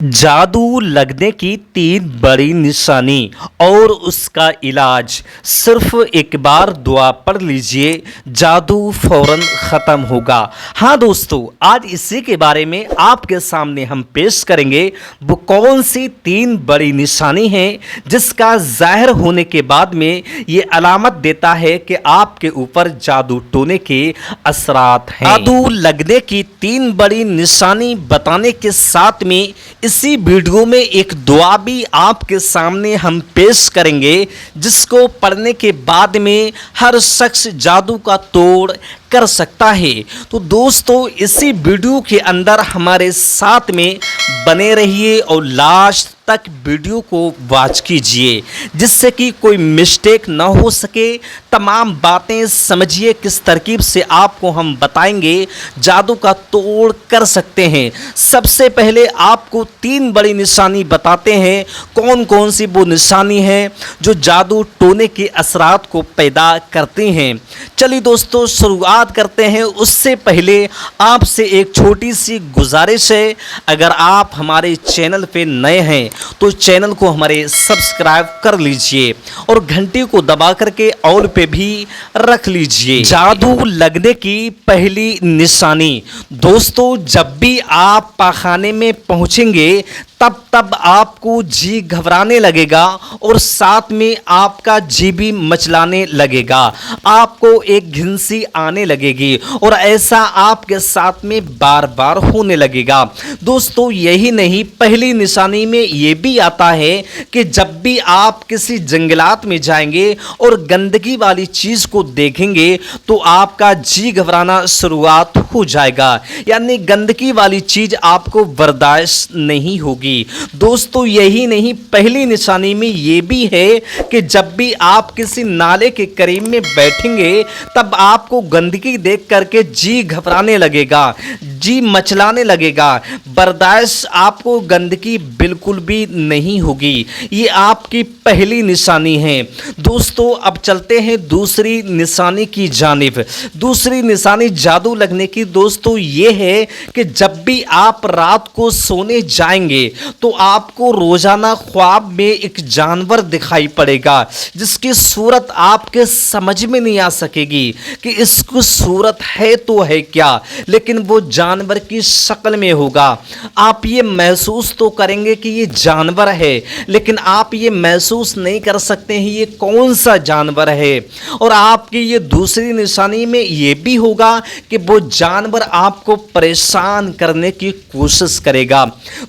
जादू लगने की 3 बड़ी निशानी और उसका इलाज। सिर्फ एक बार दुआ पढ़ लीजिए, जादू फौरन ख़त्म होगा। हाँ दोस्तों, आज इसी के बारे में आपके सामने हम पेश करेंगे। वो कौन सी 3 बड़ी निशानी हैं जिसका ज़ाहिर होने के बाद में ये अलामत देता है कि आपके ऊपर जादू टोने के असरात हैं। जादू लगने की 3 बड़ी निशानी बताने के साथ में इसी वीडियो में एक दुआ भी आपके सामने हम पेश करेंगे, जिसको पढ़ने के बाद में हर शख्स जादू का तोड़ कर सकता है। तो दोस्तों, इसी वीडियो के अंदर हमारे साथ में बने रहिए और लास्ट तक वीडियो को वॉच कीजिए, जिससे कि कोई मिस्टेक ना हो सके। तमाम बातें समझिए, किस तरकीब से आपको हम बताएंगे जादू का तोड़ कर सकते हैं। सबसे पहले आपको 3 बड़ी निशानी बताते हैं। कौन कौन सी वो निशानी है जो जादू टोने के असरात को पैदा करती हैं। चलिए दोस्तों, शुरुआत करते हैं। उससे पहले आपसे एक छोटी सी गुजारिश है, अगर आप हमारे चैनल पे नए हैं तो चैनल को हमारे सब्सक्राइब कर लीजिए और घंटी को दबा करके ऑल पे भी रख लीजिए। जादू लगने की पहली निशानी दोस्तों, जब भी आप पाखाने में पहुंचेंगे तब आपको जी घबराने लगेगा और साथ में आपका जी भी मचलाने लगेगा। आपको एक घिनसी आने लगेगी और ऐसा आपके साथ में बार बार होने लगेगा। दोस्तों, यही नहीं, पहली निशानी में ये भी आता है कि जब भी आप किसी जंगलात में जाएंगे और गंदगी वाली चीज को देखेंगे तो आपका जी घबराना शुरुआत हो जाएगा, यानी गंदगी वाली चीज आपको बर्दाश्त नहीं होगी। दोस्तों, यही नहीं, पहली निशानी में यह भी है कि जब भी आप किसी नाले के करीब में बैठेंगे तब आपको गंदगी देख करके जी घबराने लगेगा, जी मचलाने लगेगा, बर्दाश्त आपको गंदगी बिल्कुल भी नहीं होगी। ये आपकी पहली निशानी है। दोस्तों, अब चलते हैं दूसरी निशानी की जानिब। दूसरी निशानी जादू लगने की दोस्तों ये है कि जब भी आप रात को सोने जाएंगे तो आपको रोजाना ख्वाब में एक जानवर दिखाई पड़ेगा, जिसकी सूरत आपके समझ में नहीं आ सकेगी कि इसकी सूरत है तो है क्या, लेकिन वो जानवर की शक्ल में होगा। आप ये महसूस तो करेंगे कि ये जानवर है, लेकिन आप ये महसूस नहीं कर सकते हैं ये कौन सा जानवर है। और आपकी ये दूसरी निशानी में ये भी होगा कि वो जानवर आपको परेशान करने की कोशिश करेगा।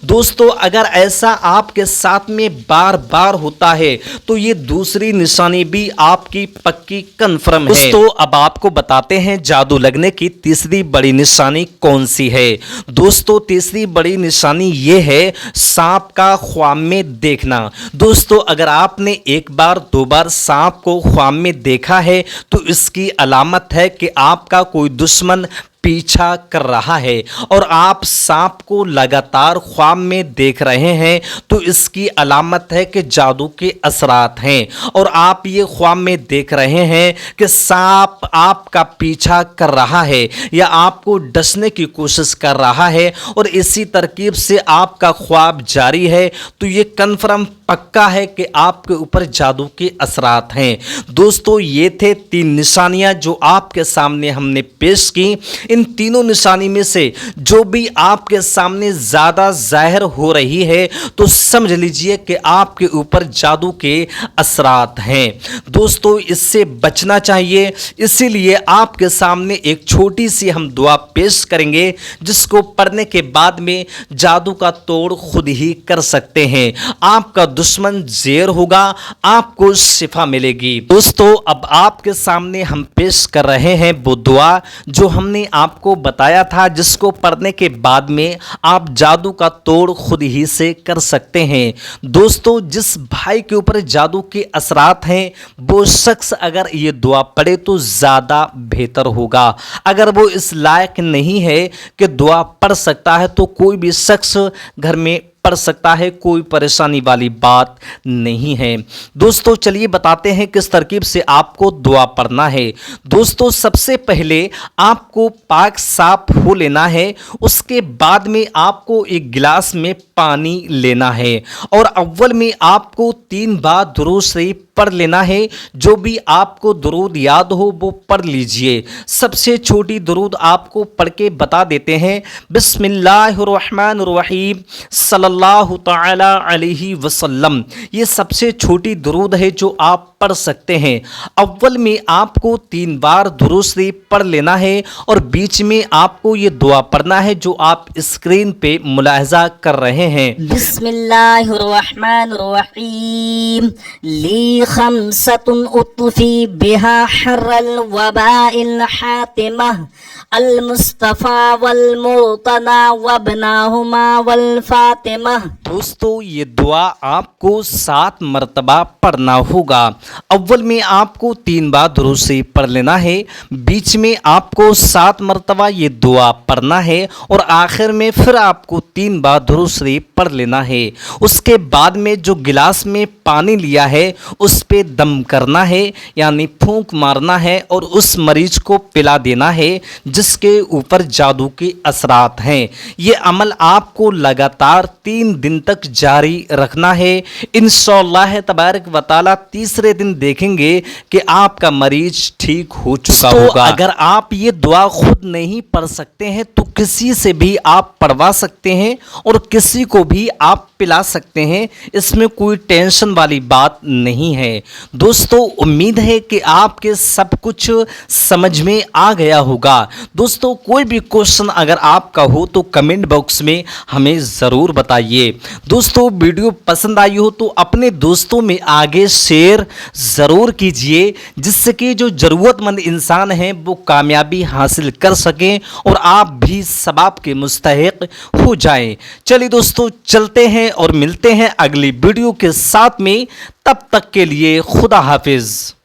दोस्तों, अगर ऐसा आपके साथ में बार बार होता है तो ये दूसरी निशानी भी आपकी पक्की कंफर्म है। दोस्तों, अब आपको बताते हैं जादू लगने की तीसरी बड़ी निशानी कौन सी है। दोस्तों, तीसरी बड़ी निशानी ये है सांप का ख्वाब में देखना। दोस्तों, अगर आपने एक बार 2 बार सांप को ख्वाब में देखा है तो इसकी अलामत है कि आपका कोई दुश्मन पीछा कर रहा है और आप सांप को लगातार ख्वाब में देख रहे हैं तो इसकी अलामत है कि जादू के असरात हैं। और आप ये ख्वाब में देख रहे हैं कि सांप आपका पीछा कर रहा है या आपको डसने की कोशिश कर रहा है और इसी तरकीब से आपका ख्वाब जारी है, तो ये कन्फर्म पक्का है कि आपके ऊपर जादू के असरात हैं। दोस्तों, ये थे 3 निशानियां जो आपके सामने हमने पेश की। इन तीनों निशानी में से जो भी आपके सामने ज़्यादा ज़ाहिर हो रही है तो समझ लीजिए कि आपके ऊपर जादू के असरात हैं। दोस्तों, इससे बचना चाहिए, इसीलिए आपके सामने एक छोटी सी हम दुआ पेश करेंगे, जिसको पढ़ने के बाद में जादू का तोड़ खुद ही कर सकते हैं। आपका दुश्मन ज़ेर होगा, आपको शिफा मिलेगी। दोस्तों, अब आपके सामने हम पेश कर रहे हैं वो दुआ जो हमने आपको बताया था, जिसको पढ़ने के बाद में आप जादू का तोड़ खुद ही से कर सकते हैं। दोस्तों, जिस भाई के ऊपर जादू के असरात हैं वो शख्स अगर ये दुआ पढ़े तो ज़्यादा बेहतर होगा। अगर वो इस लायक नहीं है कि दुआ पढ़ सकता है तो कोई भी शख्स घर में पढ़ सकता है, कोई परेशानी वाली बात नहीं है। दोस्तों चलिए बताते हैं किस तरकीब से आपको दुआ पढ़ना है। दोस्तों सबसे पहले आपको पाक साफ हो लेना है, उसके बाद में आपको एक गिलास में पानी लेना है और अव्वल में आपको 3 बार दुरूद शरीफ पढ़ लेना है। जो भी आपको दुरूद याद हो वो पढ़ लीजिए। सबसे छोटी दुरूद आपको पढ़ के बता देते हैं। बिस्मिल्लाहिर्रहमानिर्रहीम सल्लल्लाहु तआला अलैहि वसल्लम, ये सबसे छोटी दुरूद है जो आप पढ़ सकते हैं। अव्वल में आपको 3 बार दुरूद शरीफ पढ़ लेना है और बीच में आपको ये दुआ पढ़ना है जो आप स्क्रीन पे मुलाहजा कर रहे हैं। बिस्मिल्लाहिर्रहमानिर्रहीम ली खमसतुन उत्फी बिहा हर्रल वबाइल हातिमा अल मुस्तफ़ा वल मुतना वबनाहुमा वल फातिमा। दोस्तों ये दुआ आपको 7 मरतबा पढ़ना होगा। अव्वल में आपको 3 बार दुरूद शरीफ पढ़ लेना है, बीच में आपको 7 मरतबा ये दुआ पढ़ना है और आखिर में फिर आपको 3 बार दुरूद शरीफ पढ़ लेना है। उसके बाद में जो गिलास में पानी लिया है उस पे दम करना है, यानी फूंक मारना है और उस मरीज को पिला देना है जिसके ऊपर जादू के असरात हैं। ये अमल आपको लगातार 3 दिन तक जारी रखना है। इंशाअल्लाह तबारक व तआला तीसरे दिन देखेंगे कि आपका मरीज ठीक हो चुका होगा। अगर आप ये दुआ खुद नहीं पढ़ सकते हैं तो किसी से भी आप पढ़वा सकते हैं और किसी को भी आप पिला सकते हैं, इसमें कोई टेंशन वाली बात नहीं है। दोस्तों उम्मीद है कि आपके सब कुछ समझ में आ गया होगा। दोस्तों कोई भी क्वेश्चन अगर आपका हो तो कमेंट बॉक्स में हमें ज़रूर बताइए। दोस्तों वीडियो पसंद आई हो तो अपने दोस्तों में आगे शेयर ज़रूर कीजिए, जिससे कि जो ज़रूरतमंद इंसान हैं वो कामयाबी हासिल कर सकें और आप भी सवाब के मुस्तहिक हो जाएं। चलिए दोस्तों चलते हैं और मिलते हैं अगली वीडियो के साथ में। तब तक के लिए खुदा हाफिज़।